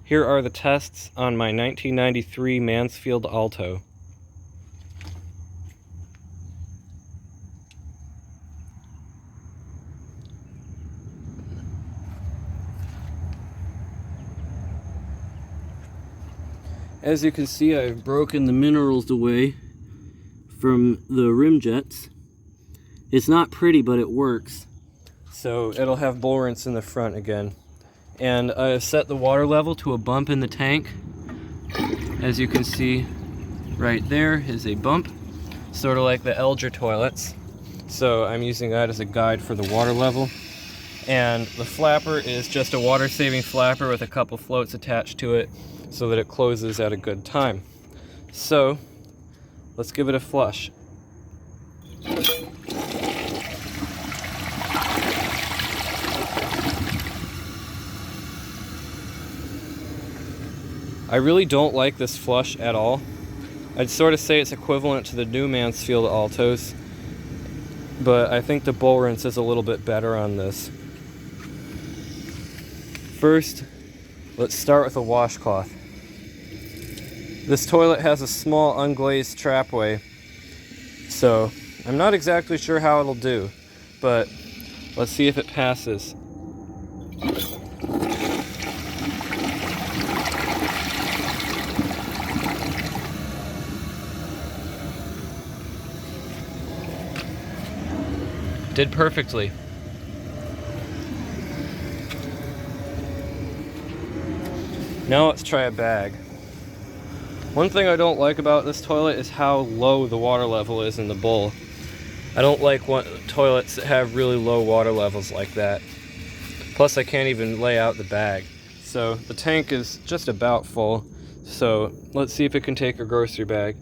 Here are the tests on my 1993 Mansfield Alto. As you can see, I've broken the minerals away from the rim jets. It's not pretty, but it works. So it'll have bowl rinse in the front again. And I've set the water level to a bump in the tank. As you can see, right there is a bump, sort of like the Elger toilets. So I'm using that as a guide for the water level. And the flapper is just a water-saving flapper with a couple floats attached to it so that it closes at a good time. So let's give it a flush. I really don't like this flush at all. I'd sort of say it's equivalent to the new Mansfield Altos, but I think the bowl rinse is a little bit better on this. First, let's start with a washcloth. This toilet has a small unglazed trapway, so I'm not exactly sure how it'll do, but let's see if it passes. Did perfectly. Now let's try a bag. One thing I don't like about this toilet is how low the water level is in the bowl. I don't like toilets that have really low water levels like that. Plus I can't even lay out the bag. So the tank is just about full. So let's see if it can take a grocery bag.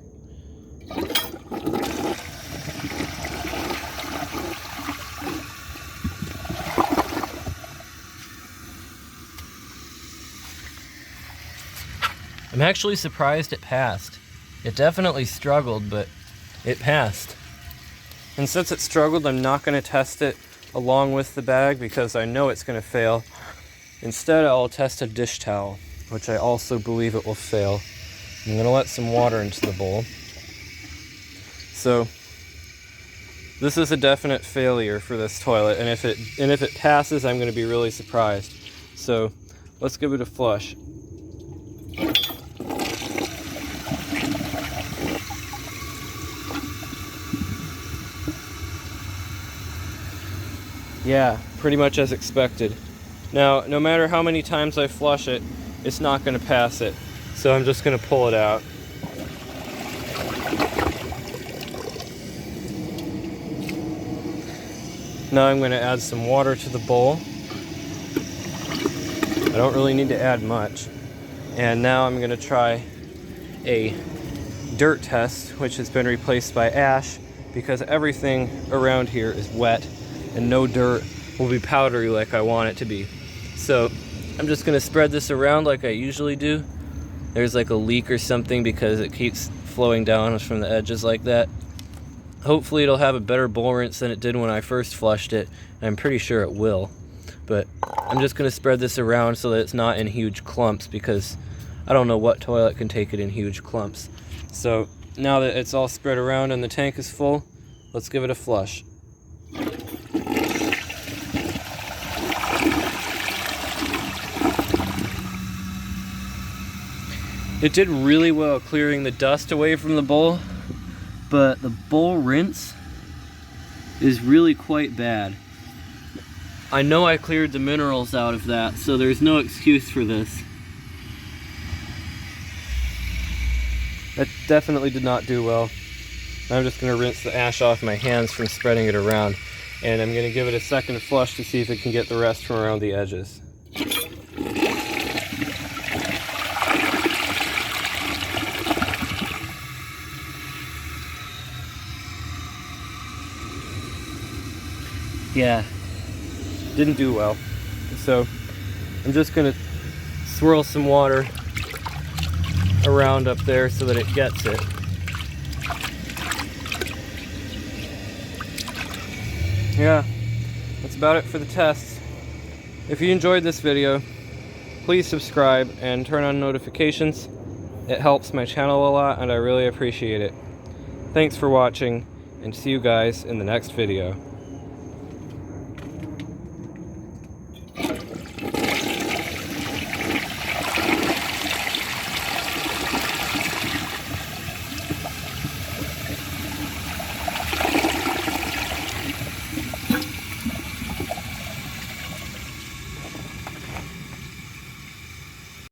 I'm actually surprised it passed. It definitely struggled, but it passed. And since it struggled, I'm not going to test it along with the bag because I know it's going to fail. Instead, I'll test a dish towel, which I also believe it will fail. I'm going to let some water into the bowl. So this is a definite failure for this toilet, and if it passes, I'm going to be really surprised. So let's give it a flush. Yeah, pretty much as expected. Now, no matter how many times I flush it, it's not going to pass it. So I'm just going to pull it out. Now I'm going to add some water to the bowl. I don't really need to add much. And now I'm going to try a dirt test, which has been replaced by ash because everything around here is wet. And no dirt will be powdery like I want it to be. So I'm just going to spread this around like I usually do. There's like a leak or something because it keeps flowing down from the edges like that. Hopefully it'll have a better bowl rinse than it did when I first flushed it. I'm pretty sure it will. But I'm just going to spread this around so that it's not in huge clumps because I don't know what toilet can take it in huge clumps. So now that it's all spread around and the tank is full, let's give it a flush. It did really well clearing the dust away from the bowl, but the bowl rinse is really quite bad. I know I cleared the minerals out of that, so there's no excuse for this. That definitely did not do well. I'm just going to rinse the ash off my hands from spreading it around, and I'm going to give it a second flush to see if it can get the rest from around the edges. Yeah, didn't do well. So I'm just gonna swirl some water around up there so that it gets it. Yeah, that's about it for the test. If you enjoyed this video, please subscribe and turn on notifications. It helps my channel a lot and I really appreciate it. Thanks for watching, and see you guys in the next video.